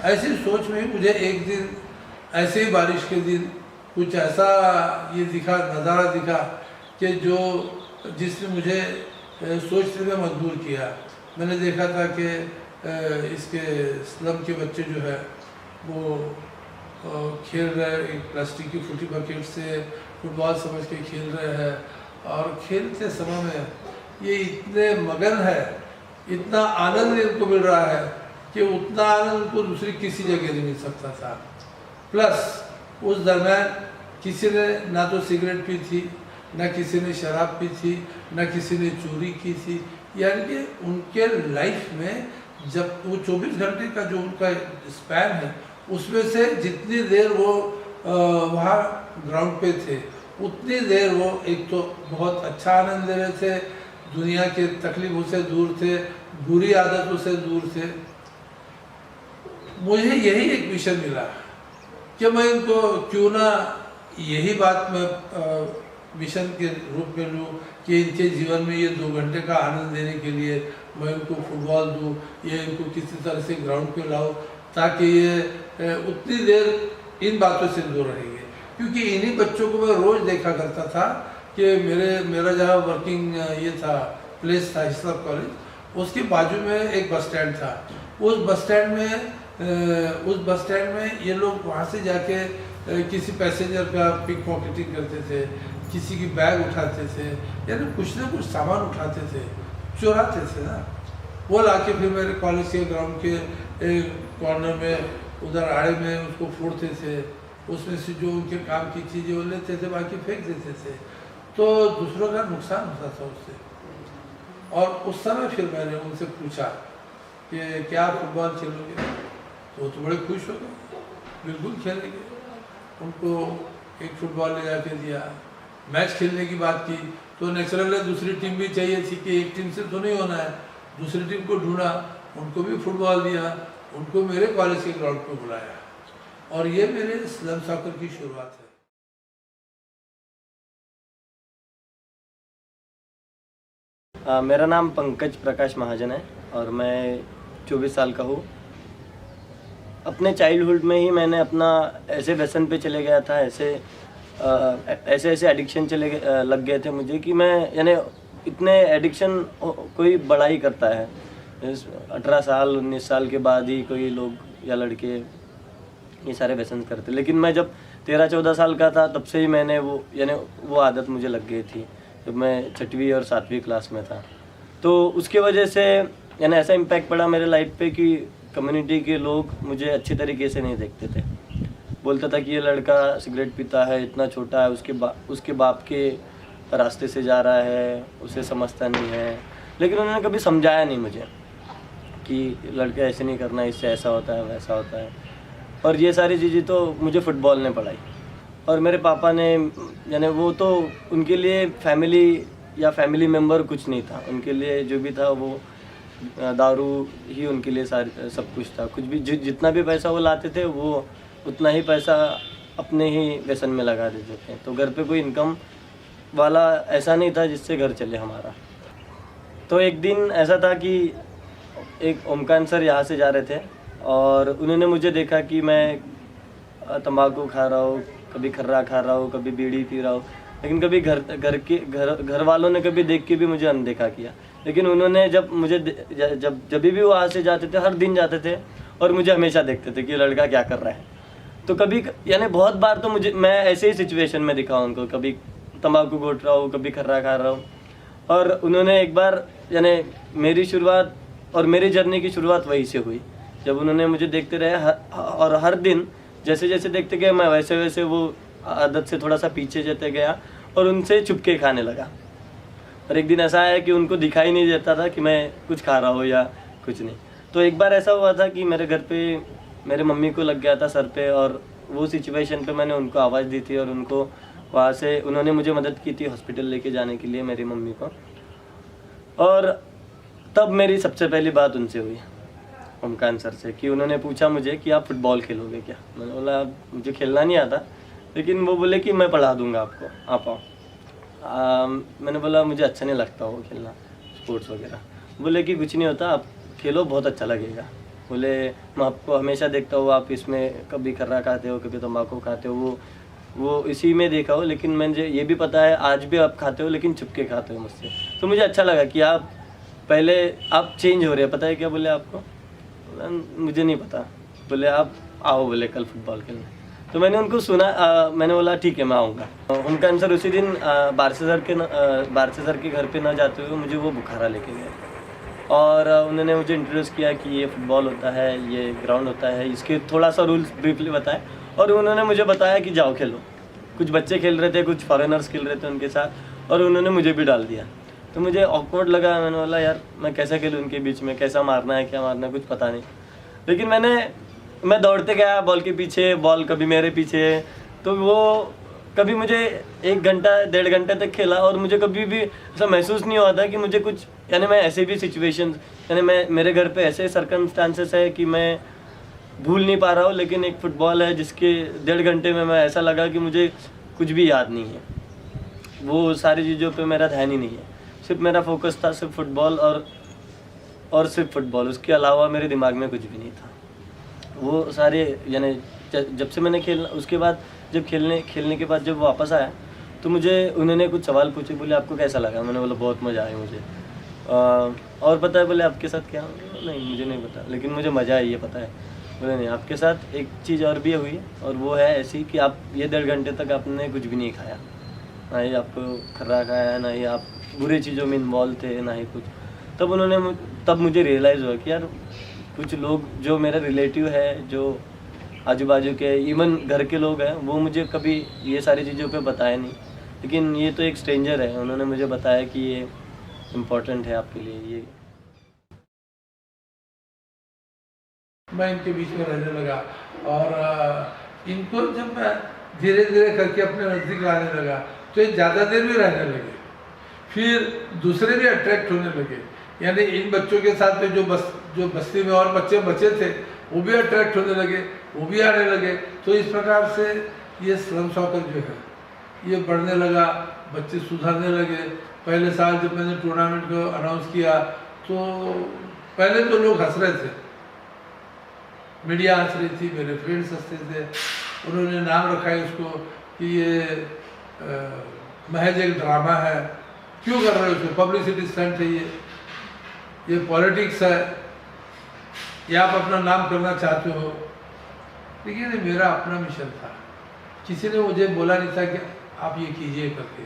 ऐसी सोच में मुझे एक दिन ऐसे ही बारिश के दिन कुछ ऐसा ये दिखा, नज़ारा दिखा कि जिसने मुझे सोचने में मजबूर किया। मैंने देखा था कि इसके स्लम के बच्चे जो है वो खेल रहे, एक प्लास्टिक की फूटी बकेट से फुटबॉल समझ के खेल रहे हैं, और खेलते समय में ये इतने मगन है, इतना आनंद इनको मिल रहा है कि उतना आनंद उनको दूसरी किसी जगह नहीं मिल सकता था। प्लस उस दरम्यान किसी ने ना तो सिगरेट पी थी, ना किसी ने शराब पी थी, ना किसी ने चोरी की थी। यानी कि उनके लाइफ में जब वो 24 घंटे का जो उनका स्पैन है, उसमें से जितनी देर वो वहाँ ग्राउंड पे थे, उतनी देर वो एक तो बहुत अच्छा आनंद ले रहे थे, दुनिया के तकलीफों से दूर थे, बुरी आदतों से दूर थे। मुझे यही एक मिशन मिला कि मैं इनको क्यों ना यही बात मैं मिशन के रूप में लूँ कि इनके जीवन में ये 2 घंटे का आनंद देने के लिए मैं इनको फुटबॉल दूँ, या इनको किसी तरह से ग्राउंड पे लाऊं, ताकि ये उतनी देर इन बातों से दूर रहेंगे। क्योंकि इन्हीं बच्चों को मैं रोज़ देखा करता था कि मेरा जहाँ वर्किंग ये था, प्लेस था हिस्लॉप कॉलेज, उसके बाजू में एक बस स्टैंड था। उस बस स्टैंड में ये लोग वहाँ से जाके किसी पैसेंजर का पिक पॉकेटिंग करते थे, किसी की बैग उठाते थे, यानी कुछ ना कुछ सामान उठाते थे, चुराते थे ना। वो लाके फिर मेरे कॉलेज के ग्राउंड के एक कॉर्नर में उधर आड़े में उसको फोड़ते थे, उसमें से जो उनके काम की चीज़ें वो लेते थे, बाकी फेंक देते थे, तो दूसरों का नुकसान होता था उससे। और उस समय फिर मैंने उनसे पूछा कि क्या आप फुटबॉल खेलोगे? तो वो तो बड़े खुश हो गए, बिल्कुल खेलेंगे। उनको एक फुटबॉल ले जाके दिया, मैच खेलने की बात की तो नेचुरल है दूसरी टीम भी चाहिए थी कि एक टीम से तो नहीं होना है, दूसरी टीम को ढूंढा, उनको भी फुटबॉल दिया, उनको मेरे कॉलेज के ग्राउंड पे बुलाया, और ये मेरे स्लम सॉकर की शुरुआत है। मेरा नाम पंकज प्रकाश महाजन है और मैं 24 साल का हूँ। अपने चाइल्डहुड में ही मैंने अपना ऐसे व्यसन पे चले गया था, ऐसे एडिक्शन लग गए थे मुझे कि मैं, यानी इतने एडिक्शन कोई बड़ा ही करता है। 18 साल 19 साल के बाद ही कोई लोग या लड़के ये सारे व्यसन करते, लेकिन मैं जब 13-14 साल का था तब से ही मैंने वो आदत मुझे लग गई थी, जब मैं 6वीं और 7वीं क्लास में था। तो उसके वजह से यानी ऐसा इम्पैक्ट पड़ा मेरे लाइफ पे कि कम्युनिटी के लोग मुझे अच्छी तरीके से नहीं देखते थे। बोलता था कि ये लड़का सिगरेट पीता है, इतना छोटा है, उसके बाप के रास्ते से जा रहा है, उसे समझता नहीं है। लेकिन उन्होंने कभी समझाया नहीं मुझे कि लड़के ऐसे नहीं करना, इससे ऐसा होता है वैसा होता है। और ये सारी चीज़ें तो मुझे फ़ुटबॉल ने पढ़ाई। और मेरे पापा ने, यानी वो तो उनके लिए फैमिली मेम्बर कुछ नहीं था, उनके लिए जो भी था वो दारू ही उनके लिए सब कुछ था। कुछ भी जितना भी पैसा वो लाते थे वो उतना ही पैसा अपने ही व्यसन में लगा देते थे। तो घर पे कोई इनकम वाला ऐसा नहीं था जिससे घर चले हमारा। तो एक दिन ऐसा था कि एक ओमकान सर यहाँ से जा रहे थे और उन्होंने मुझे देखा कि मैं तंबाकू खा रहा हूँ, कभी खर्रा खा रहा हूँ, कभी बीड़ी पी रहा हूँ, लेकिन कभी घर वालों ने कभी देख के भी मुझे अनदेखा किया। लेकिन उन्होंने जब भी वो वहाँ से जाते थे, हर दिन जाते थे और मुझे हमेशा देखते थे कि लड़का क्या कर रहा है। तो कभी, यानी बहुत बार तो मैं ऐसे ही सिचुएशन में दिखा उनको, कभी तंबाकू घोट रहा हूँ, कभी खर्रा खा रहा हूँ। और उन्होंने एक बार, यानी मेरी शुरुआत और मेरी जर्नी की शुरुआत वहीं से हुई, जब उन्होंने मुझे देखते रहे और हर दिन जैसे जैसे देखते गए मैं वैसे वैसे वो आदत से थोड़ा सा पीछे जाते गया और उनसे छुपके खाने लगा। और एक दिन ऐसा आया कि उनको दिखाई नहीं देता था कि मैं कुछ खा रहा हूँ या कुछ नहीं। तो एक बार ऐसा हुआ था कि मेरे घर पे मेरे मम्मी को लग गया था सर पे, और वो सिचुएशन पे मैंने उनको आवाज़ दी थी और उनको वहाँ से उन्होंने मुझे मदद की थी हॉस्पिटल लेके जाने के लिए, मेरी मम्मी को। और तब मेरी सबसे पहली बात उनसे हुई, ओमकान सर से, कि उन्होंने पूछा मुझे कि आप फुटबॉल खेलोगे क्या। मैंने बोला मुझे खेलना नहीं आता, लेकिन वो बोले कि मैं पढ़ा दूंगा आपको, आप आओ। मैंने बोला मुझे अच्छा नहीं लगता वो खेलना, स्पोर्ट्स वगैरह। बोले कि कुछ नहीं होता, आप खेलो, बहुत अच्छा लगेगा। बोले मैं आपको हमेशा देखता हूँ, आप इसमें कभी खर्रा खाते हो, कभी तम्बाकू खाते हो, वो इसी में देखा हो, लेकिन मुझे ये भी पता है आज भी आप खाते हो, लेकिन छुपके खाते हो मुझसे। तो मुझे अच्छा लगा कि आप पहले आप चेंज हो रहे हैं। पता है क्या बोले आपको? बोला, मुझे नहीं पता। बोले आप आओ, बोले कल फुटबॉल खेलने। तो मैंने उनको सुना, मैंने बोला ठीक है मैं आऊँगा। उनका आंसर उसी दिन बारसे सर के घर पे ना जाते हुए मुझे वो बुखारा लेके गए और उन्होंने मुझे इंट्रोड्यूस किया कि ये फुटबॉल होता है, ये ग्राउंड होता है, इसके थोड़ा सा रूल्स ब्रीफली बताए और उन्होंने मुझे बताया कि जाओ खेलो। कुछ बच्चे खेल रहे थे, कुछ फॉरेनर्स खेल रहे थे उनके साथ और उन्होंने मुझे भी डाल दिया। तो मुझे ऑकवर्ड लगा, मैंने बोला यार मैं कैसे खेलूँ उनके बीच में, कैसा मारना है, क्या मारना है, कुछ पता नहीं। लेकिन मैं दौड़ते गया बॉल के पीछे, बॉल कभी मेरे पीछे, तो वो कभी मुझे 1 घंटा 1.5 घंटे तक खेला और मुझे कभी भी ऐसा महसूस नहीं हुआ था कि मुझे कुछ, यानी मैं ऐसे भी सिचुएशन, यानी मेरे घर पे ऐसे सर्कमस्टांसेस है कि मैं भूल नहीं पा रहा हूँ, लेकिन एक फ़ुटबॉल है जिसके 1.5 घंटे में मैं ऐसा लगा कि मुझे कुछ भी याद नहीं है, वो सारी चीज़ों पे मेरा ध्यान ही नहीं है। सिर्फ मेरा फोकस था सिर्फ फुटबॉल और सिर्फ फुटबॉल, उसके अलावा मेरे दिमाग में कुछ भी नहीं था। वो सारे, यानी जब से मैंने खेलना, उसके बाद जब खेलने के बाद जब वापस आया तो मुझे उन्होंने कुछ सवाल पूछे, बोले आपको कैसा लगा? मैंने बोला बहुत मज़ा आया मुझे। और पता है बोले आपके साथ क्या? नहीं मुझे नहीं पता, लेकिन मुझे मज़ा आई ये पता है। बोले नहीं, आपके साथ एक चीज़ और भी हुई है और वो है ऐसी कि आप ये 1.5 घंटे तक आपने कुछ भी नहीं खाया, ना ही आपको खर्रा खाया, ना ही आप बुरी चीज़ों में इन्वॉल्व थे, ना ही कुछ। तब मुझे रियलाइज़ हुआ कि यार कुछ लोग जो मेरा रिलेटिव है, जो आजू बाजू के इवन घर के लोग हैं, वो मुझे कभी ये सारी चीज़ों पे बताया नहीं, लेकिन ये तो एक स्ट्रेंजर है, उन्होंने मुझे बताया कि ये इम्पोर्टेंट है आपके लिए। ये मैं इनके बीच में रहने लगा और इनको जब मैं धीरे धीरे करके अपने नज़दीक लाने लगा तो ये ज़्यादा देर भी रहने लगे। फिर दूसरे भी अट्रैक्ट होने लगे, यानी इन बच्चों के साथ में जो बस्ती में और बच्चे बचे थे वो भी अट्रैक्ट होने लगे, वो भी आने लगे। तो इस प्रकार से ये स्लम सॉकर जो है ये बढ़ने लगा, बच्चे सुधरने लगे। पहले साल जब मैंने टूर्नामेंट को अनाउंस किया तो पहले तो लोग हंस रहे थे, मीडिया हंस रही थी, मेरे फ्रेंड्स हंसते थे। उन्होंने नाम रखा है उसको कि ये महज एक ड्रामा है, क्यों कर रहे हो उसको, पब्लिसिटी स्टंट है, ये पॉलिटिक्स है, या आप अपना नाम करना चाहते हो। लेकिन ये मेरा अपना मिशन था, किसी ने मुझे बोला नहीं था कि आप ये कीजिए करके।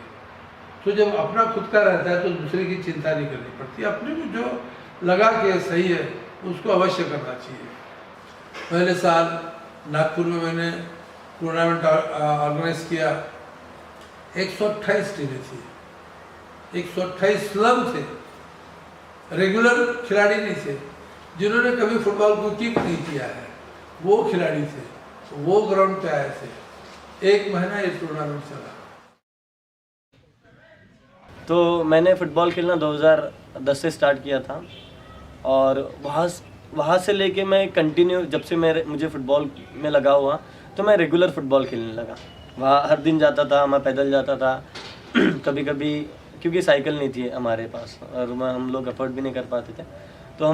तो जब अपना खुद का रहता है तो दूसरे की चिंता नहीं करनी पड़ती, अपने को जो लगा कि सही है उसको अवश्य करना चाहिए। पहले साल नागपुर में मैंने टूर्नामेंट ऑर्गेनाइज किया, 128 टीमें थी, 128 स्लम थे, रेगुलर खिलाड़ी नहीं थे, जिन्होंने कभी फुटबॉल को किक नहीं किया है, वो खिलाड़ी थे, वो ग्राउंड पे आए थे। 1 महीना ये टूर्नामेंट चला। तो मैंने फ़ुटबॉल खेलना 2010 से स्टार्ट किया था और वहाँ से लेके मैं कंटिन्यू, जब से मुझे फ़ुटबॉल में लगा हुआ तो मैं रेगुलर फ़ुटबॉल खेलने लगा। वहाँ हर दिन जाता था, मैं पैदल जाता था कभी कभी, क्योंकि साइकिल नहीं थी हमारे पास और हम लोग अफोर्ड भी नहीं कर पाते थे, तो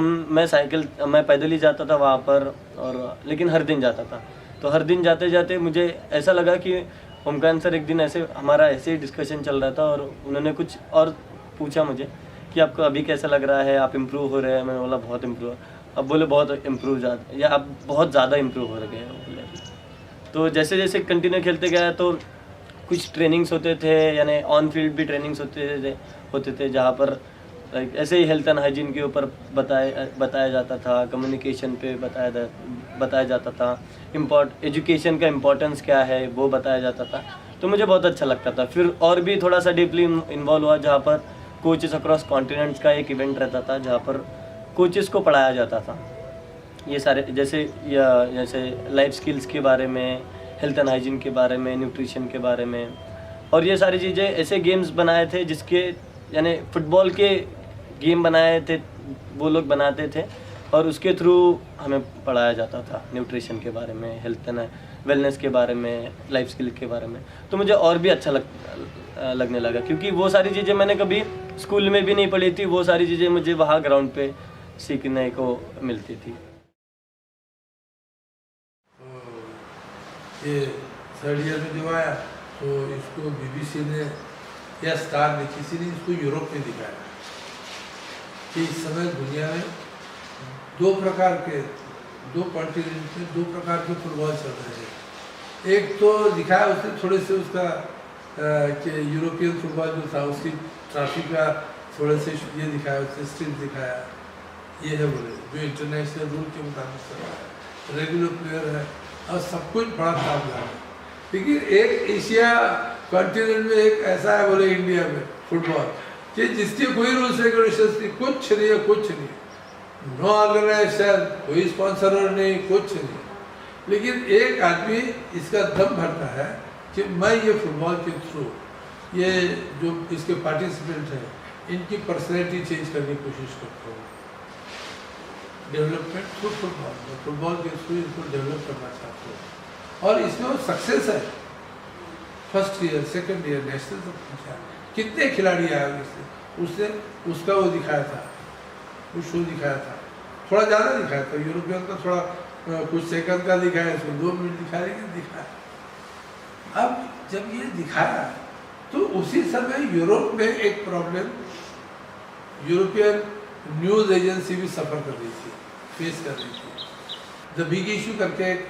मैं पैदल ही जाता था वहाँ पर, और लेकिन हर दिन जाता था। तो हर दिन जाते जाते मुझे ऐसा लगा कि ओमकार सर, एक दिन हमारा ऐसे ही डिस्कशन चल रहा था और उन्होंने कुछ और पूछा मुझे कि आपको अभी कैसा लग रहा है, आप इम्प्रूव हो रहे हैं? मैंने बोला बहुत इम्प्रूव। अब बोले बहुत इम्प्रूव या आप बहुत ज़्यादा इम्प्रूव हो गए हैं बोले। तो जैसे जैसे कंटिन्यू खेलते गया तो कुछ ट्रेनिंग्स होते थे, यानी ऑन फील्ड भी ट्रेनिंग्स होते थे जहाँ पर लाइक ऐसे ही हेल्थ एंड हाइजीन के ऊपर बताया जाता था, कम्युनिकेशन पे बताया जाता था, एजुकेशन का इम्पोर्टेंस क्या है वो बताया जाता था। तो मुझे बहुत अच्छा लगता था। फिर और भी थोड़ा सा डीपली इन्वॉल्व हुआ, जहाँ पर कोचेस अक्रॉस कॉन्टिनेंट्स का एक इवेंट रहता था, जहाँ पर कोचेस को पढ़ाया जाता था ये सारे, जैसे लाइफ स्किल्स के बारे में, हेल्थ एंड हाइजीन के बारे में, न्यूट्रिशन के बारे में, और ये सारी चीज़ें। ऐसे गेम्स बनाए थे जिसके, यानी फुटबॉल के गेम बनाए थे वो लोग बनाते थे और उसके थ्रू हमें पढ़ाया जाता था न्यूट्रिशन के बारे में, हेल्थ एंड वेलनेस के बारे में, लाइफ स्किल के बारे में। तो मुझे और भी अच्छा लगने लगा, क्योंकि वो सारी चीज़ें मैंने कभी स्कूल में भी नहीं पढ़ी थी, वो सारी चीज़ें मुझे वहाँ ग्राउंड पे सीखने को मिलती थी। ये थर्ड ईयर में जब आया तो इसको BBC ने या स्टार ने, किसी ने इसको यूरोप में दिखाया कि इस समय दुनिया में दो कॉन्टिनेंट में 2 प्रकार के फुटबॉल चल रहे हैं। एक तो दिखाया उसने थोड़े से उसका कि यूरोपियन फुटबॉल जो था उसकी ट्रॉफी का थोड़े से ये दिखाया, उसने स्ट्रिप दिखाया, ये है बोले जो इंटरनेशनल रूल के मुताबिक चल रहा है, रेगुलर प्लेयर है और सब कुछ बड़ा कामयाब है। लेकिन एक एशिया कॉन्टिनेंट में एक ऐसा है बोले इंडिया में फुटबॉल कि जिसके कोई रूल्स रेगुलेशन नहीं, कुछ नहीं है, कुछ नहीं, नो ऑर्गेनाइजेशन, कोई स्पॉन्सर नहीं, कुछ नहीं। लेकिन एक आदमी इसका दम भरता है कि मैं ये फुटबॉल के थ्रू ये जो इसके पार्टिसिपेंट हैं इनकी पर्सनैलिटी चेंज करने की कोशिश करता हूँ। डेवलपमेंट थ्रू फुटबॉल के थ्रू इसको डेवलप करना चाहता हूँ और इसमें वो सक्सेस है। First year, second year national तक पहुँचा। कितने खिलाड़ी आए उसने उसका वो दिखाया था, वो शो दिखाया था, थोड़ा ज़्यादा दिखाया था। यूरोपियन का थोड़ा कुछ सेकंड का दिखाया, इसमें 2 मिनट दिखाया, लेकिन दिखाया। अब जब ये दिखाया तो उसी समय यूरोप में एक प्रॉब्लम यूरोपियन न्यूज़ एजेंसी भी सफ़र कर रही थी, फेस कर रही थी। द बिग इशू करके एक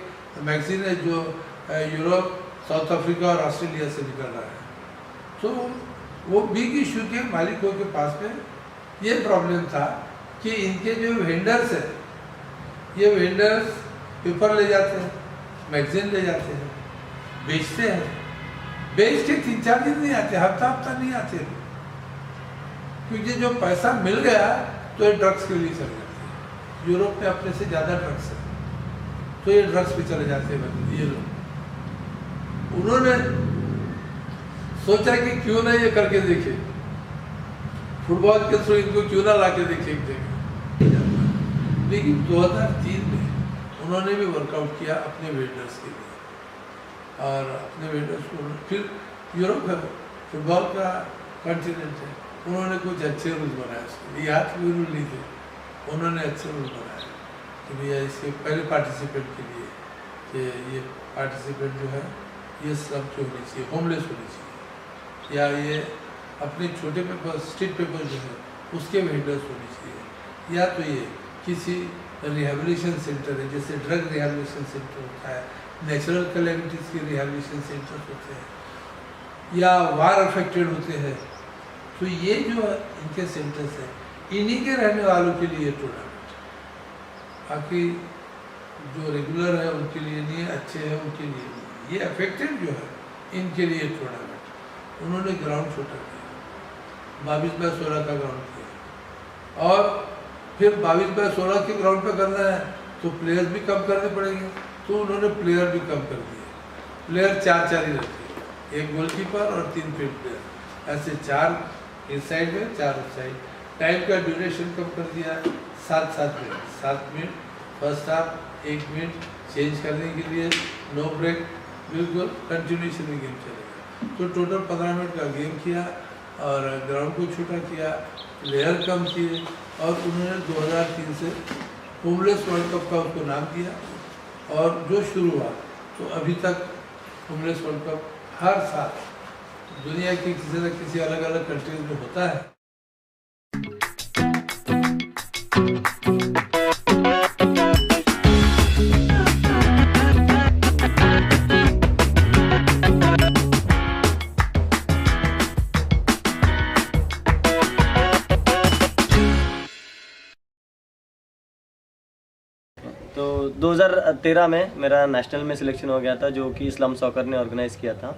मैगजीन है जो यूरोप, साउथ अफ्रीका और ऑस्ट्रेलिया से निकल रहा है। तो वो बिग इशू के मालिकों के पास में ये प्रॉब्लम था कि इनके जो वेंडर्स हैं, ये वेंडर्स पेपर ले जाते हैं, मैगजीन ले जाते हैं, बेचते हैं, बेच के 3-4 दिन नहीं आते, हफ्ता नहीं आते, क्योंकि जो पैसा मिल गया तो ये ड्रग्स के लिए चले जाते हैं। यूरोप में अपने से ज़्यादा ड्रग्स है तो ये ड्रग्स पे चले जाते हैं ये लोग। उन्होंने सोचा कि क्यों ना ये करके देखे, फुटबॉल के थ्रू इनको क्यों ना ला के देखे एक जगह। लेकिन 2003 में उन्होंने भी वर्कआउट किया अपने वेंडर्स के लिए और अपने वेंडर्स को फिर यूरोप है फुटबॉल का कॉन्टिनेंट है, उन्होंने कुछ अच्छे रूल बनाए उसके लिए। यहाँ के रूल नहीं थे, उन्होंने अच्छे रूल बनाए कि भैया इसके पहले पार्टिसिपेंट के लिए कि ये पार्टिसिपेंट जो है ये स्लम की होनी चाहिए, होमलेस होनी चाहिए, या ये अपने छोटे पेपर, स्ट्रीट पेपर जो है उसके वेंडर्स होनी चाहिए, या तो ये किसी रिहेबिलिटेशन सेंटर है, जैसे ड्रग रिहेबिलिटेशन सेंटर होता है, नेचुरल कैलेमिटीज़ के रिहेबिलिटेशन सेंटर होते हैं, या वार अफेक्टेड होते हैं। तो ये जो इनके सेंटर्स हैं इन्हीं के रहने वालों के लिए टूर्नामेंट, बाकी जो रेगुलर है उनके लिए नहीं, अच्छे हैं उनके लिए नहीं, ये अफेक्टेड जो है इनके लिए टूर्नामेंट। उन्होंने ग्राउंड छोटा किया, 22x16 का ग्राउंड किया और फिर 22x16 के ग्राउंड पे करना है तो प्लेयर्स भी कम करने पड़ेंगे, तो उन्होंने प्लेयर भी कम कर दिए। प्लेयर 4 ही रखे, 1 गोलकीपर और 3 फील्ड प्लेयर, ऐसे 4 इस साइड में 4 उस साइड। टाइम का ड्यूरेशन कम कर दिया, 7 minute, 7 minute first half, 1 minute change करने के लिए, नो ब्रेक, बिल्कुल कंटिन्यूशन में गेम चलेगा। तो टोटल 15 मिनट का गेम किया और ग्राउंड को छोटा किया, प्लेयर कम किए और उन्होंने 2003 से होमलेस वर्ल्ड कप का उसको नाम दिया और जो शुरू हुआ तो अभी तक होमलेस वर्ल्ड कप हर साल दुनिया की किसी न किसी अलग अलग कंट्रीज में होता है। तो 2013 में मेरा नेशनल में सिलेक्शन हो गया था, जो कि इस्लाम सॉकर ने ऑर्गेनाइज़ किया था।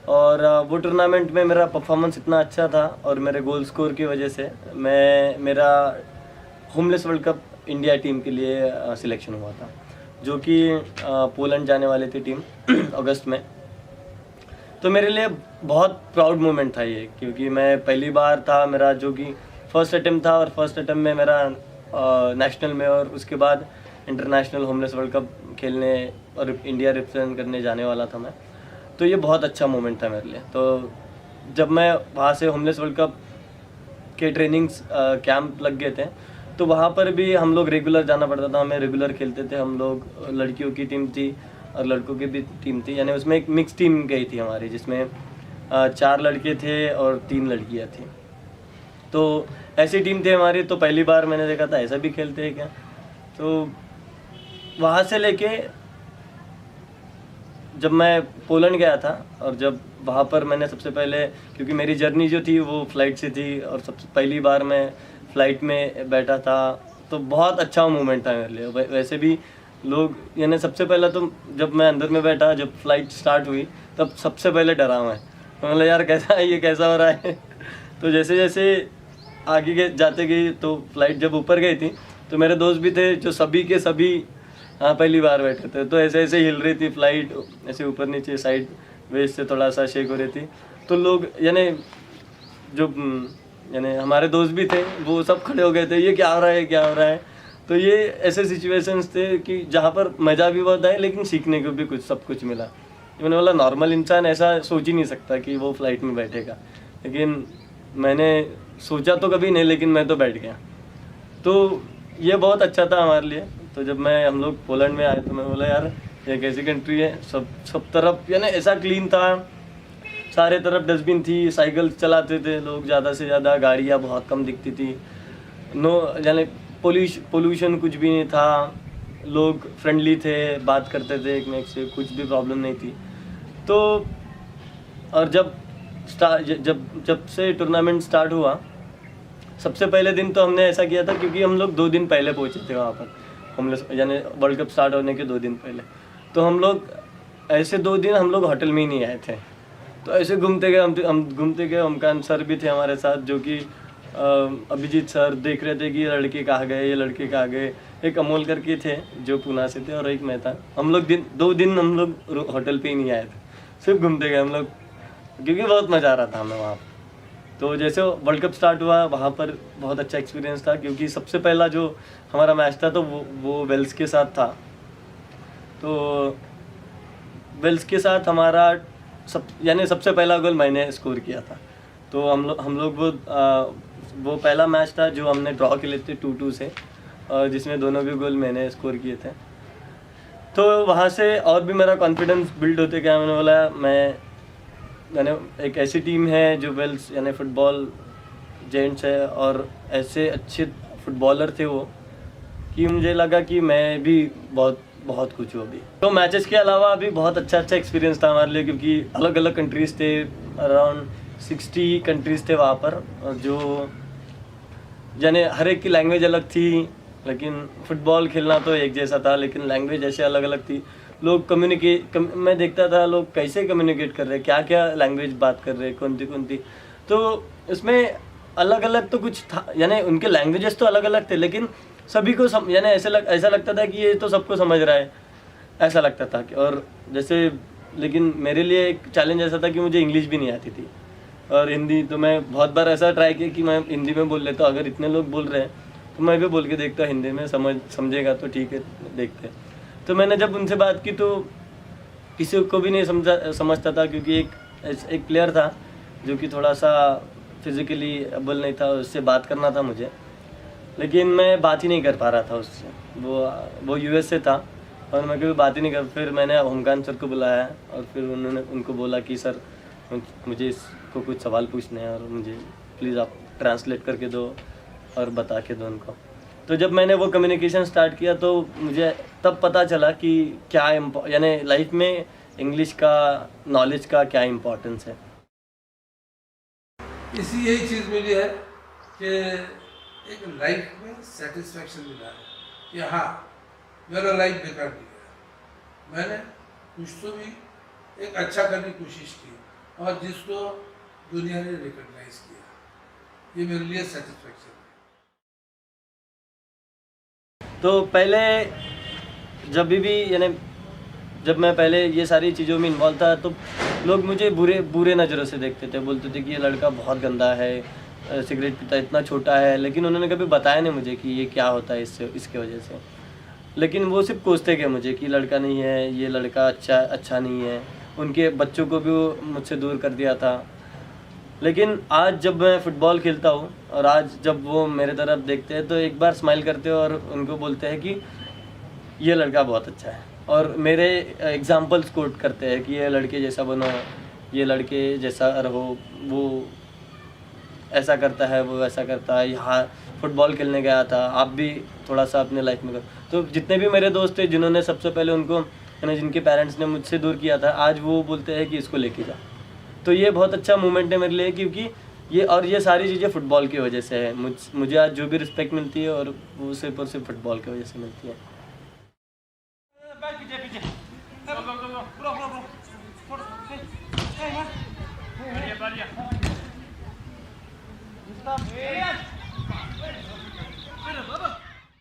और वो टूर्नामेंट में मेरा परफॉर्मेंस इतना अच्छा था और मेरे गोल स्कोर की वजह से मेरा homeless world cup India team के लिए सिलेक्शन हुआ था, जो कि पोलैंड जाने वाली थी टीम अगस्त में। तो मेरे लिए बहुत प्राउड मोमेंट था ये, क्योंकि मैं पहली बार था मेरा, जो कि फर्स्ट अटेम्प्ट था और फर्स्ट अटेम्प्ट में मेरा नेशनल में और उसके बाद इंटरनेशनल होमलेस वर्ल्ड कप खेलने और इंडिया रिप्रेजेंट करने जाने वाला था मैं। तो ये बहुत अच्छा मोमेंट था मेरे लिए। तो जब मैं वहाँ से होमलेस वर्ल्ड कप के ट्रेनिंग्स कैंप लग गए थे, तो वहाँ पर भी हम लोग रेगुलर जाना पड़ता था, हमें रेगुलर खेलते थे हम लोग। लड़कियों की टीम थी और लड़कों की भी टीम थी, यानी उसमें एक मिक्स टीम गई थी हमारी, जिसमें 4 लड़के थे और 3 लड़कियां थी। तो ऐसी टीम थी हमारी। तो पहली बार मैंने देखा था ऐसा भी खेलते हैं क्या। तो वहाँ से लेके जब मैं पोलैंड गया था, और जब वहाँ पर मैंने सबसे पहले, क्योंकि मेरी जर्नी जो थी वो फ़्लाइट से थी और सबसे पहली बार मैं फ़्लाइट में बैठा था, तो बहुत अच्छा मोमेंट था मेरे लिए। वैसे भी लोग, यानी सबसे पहला तो जब मैं अंदर में बैठा, जब फ़्लाइट स्टार्ट हुई तब सबसे पहले डरा मैं, मतलब यार कैसा है, ये कैसा हो रहा है। तो जैसे जैसे आगे जाते गई, तो फ़्लाइट जब ऊपर गई थी तो मेरे दोस्त भी थे जो सभी के सभी पहली बार बैठे थे। तो ऐसे ऐसे हिल रही थी फ़्लाइट, ऐसे ऊपर नीचे साइड वेज से थोड़ा सा शेक हो रही थी। तो लोग, यानी जो यानी हमारे दोस्त भी थे, वो सब खड़े हो गए थे, ये क्या हो रहा है, क्या हो रहा है। तो ये ऐसे सिचुएशंस थे कि जहाँ पर मज़ा भी बहुत आया, लेकिन सीखने को भी सब कुछ मिला। मैंने बोला नॉर्मल इंसान ऐसा सोच ही नहीं सकता कि वो फ़्लाइट में बैठेगा, लेकिन मैंने सोचा तो कभी नहीं, लेकिन मैं तो बैठ गया। तो ये बहुत अच्छा था हमारे लिए। तो जब हम लोग पोलैंड में आए तो मैं बोला यार ये कैसी कंट्री है, सब तरफ यानी ऐसा क्लीन था, सारे तरफ डस्टबिन थी, साइकिल चलाते थे लोग ज़्यादा से ज़्यादा, गाड़ियाँ बहुत कम दिखती थी, नो यानी पोल्यूशन कुछ भी नहीं था, लोग फ्रेंडली थे, बात करते थे एक में से, कुछ भी प्रॉब्लम नहीं थी। तो और जब से टूर्नामेंट स्टार्ट हुआ, सबसे पहले दिन तो हमने ऐसा किया था, क्योंकि हम लोग 2 दिन पहले पहुंचे थे वहाँ पर, यानी वर्ल्ड कप स्टार्ट होने के 2 दिन पहले। तो हम लोग ऐसे 2 दिन हम लोग होटल में ही नहीं आए थे, तो ऐसे घूमते गए, हम घूमते गए। ओमकान सर भी थे हमारे साथ, जो कि अभिजीत सर देख रहे थे कि ये लड़के कहाँ गए, ये लड़के कहाँ गए। एक अमोल करके थे जो पुणे से थे, और एक मैं था। हम लोग 2 दिन हम लोग होटल पे ही नहीं आए थे, सिर्फ घूमते गए हम लोग, क्योंकि बहुत मज़ा आ रहा था हमें वहाँ। तो जैसे वर्ल्ड कप स्टार्ट हुआ, वहाँ पर बहुत अच्छा एक्सपीरियंस था, क्योंकि सबसे पहला जो हमारा मैच था तो वो वेल्स के साथ था। तो वेल्स के साथ हमारा यानी सबसे पहला गोल मैंने स्कोर किया था। तो हम लोग वो पहला मैच था जो हमने ड्रॉ के लिए थे 2-2 से, और जिसमें दोनों भी गोल मैंने स्कोर किए थे। तो वहाँ से और भी मेरा कॉन्फिडेंस बिल्ड होते गया। मैंने बोला मैंने एक ऐसी टीम है जो वेल्स यानी फुटबॉल जेंट्स है, और ऐसे अच्छे फुटबॉलर थे वो, कि मुझे लगा कि मैं भी बहुत कुछ हूँ अभी। तो मैचेस के अलावा अभी बहुत अच्छा एक्सपीरियंस था हमारे लिए, क्योंकि अलग अलग कंट्रीज़ थे, अराउंड 60 कंट्रीज़ थे वहाँ पर, और जो यानी हर एक की लैंग्वेज अलग थी, लेकिन फुटबॉल खेलना तो एक जैसा था, लेकिन लैंग्वेज ऐसे अलग अलग थी। लोग मैं देखता था लोग कैसे कम्युनिकेट कर रहे हैं, क्या क्या लैंग्वेज बात कर रहे हैं, कौन सी। तो इसमें अलग अलग तो कुछ था, यानी उनके लैंग्वेजेस तो अलग अलग थे, लेकिन सभी को यानी ऐसा लगता था कि ये तो सबको समझ रहा है, ऐसा लगता था कि। और जैसे, लेकिन मेरे लिए एक चैलेंज ऐसा था कि मुझे इंग्लिश भी नहीं आती थी, और हिंदी तो मैं बहुत बार ऐसा ट्राई किया कि मैं हिंदी में बोल लेता हूँ। अगर इतने लोग बोल रहे हैं तो मैं भी बोल के देखता हिंदी में, समझेगा तो ठीक है, देखते। तो मैंने जब उनसे बात की तो किसी को भी नहीं समझता था, क्योंकि एक प्लेयर था जो कि थोड़ा सा फिज़िकली एबल नहीं था, उससे बात करना था मुझे, लेकिन मैं बात ही नहीं कर पा रहा था उससे। वो यूएस से था, और मैं कभी बात ही नहीं कर। फिर मैंने ओमकान सर को बुलाया, और फिर उन्होंने उनको बोला कि सर मुझे इसको कुछ सवाल पूछने हैं, और मुझे प्लीज़ आप ट्रांसलेट करके दो और बता के दो उनको। तो जब मैंने वो कम्युनिकेशन स्टार्ट किया, तो मुझे तब पता चला कि क्या यानी लाइफ में इंग्लिश का, नॉलेज का क्या इम्पोर्टेंस है। यही चीज़ मिली है कि एक लाइफ में सेटिस्फैक्शन मिला है कि हाँ, मेरा लाइफ बेकार नहीं गया, मैंने कुछ तो भी एक अच्छा करने की कोशिश की, और जिसको दुनिया ने रिकॉग्नाइज किया, ये मेरे लिए सेटिस्फैक्शन है। तो पहले जब मैं पहले ये सारी चीज़ों में इन्वॉल्व था, तो लोग मुझे बुरे नज़रों से देखते थे, बोलते थे कि ये लड़का बहुत गंदा है, सिगरेट पीता, इतना छोटा है। लेकिन उन्होंने कभी बताया नहीं मुझे कि ये क्या होता है इसके वजह से। लेकिन वो सिर्फ कोसते गए मुझे कि लड़का नहीं है, ये लड़का अच्छा नहीं है। उनके बच्चों को भी वो मुझसे दूर कर दिया था। लेकिन आज जब मैं फ़ुटबॉल खेलता हूँ, और आज जब वो मेरे तरफ देखते हैं, तो एक बार स्माइल करते हैं और उनको बोलते हैं कि ये लड़का बहुत अच्छा है। और मेरे एग्जाम्पल्स कोट करते हैं कि ये लड़के जैसा बनो, ये लड़के जैसा रहो, वो ऐसा करता है, वो ऐसा करता है, यहाँ फुटबॉल खेलने गया था, आप भी थोड़ा सा अपने लाइफ में करो। तो जितने भी मेरे दोस्त थे जिन्होंने सबसे पहले उनको जिनके पेरेंट्स ने मुझसे दूर किया था, आज वो बोलते हैं कि इसको लेके जा। तो ये बहुत अच्छा मोमेंट है मेरे लिए, क्योंकि ये सारी चीज़ें फुटबॉल की वजह से है। मुझे आज जो भी रिस्पेक्ट मिलती है और वो सिर्फ और सिर्फ फुटबॉल की वजह से मिलती है। Stop.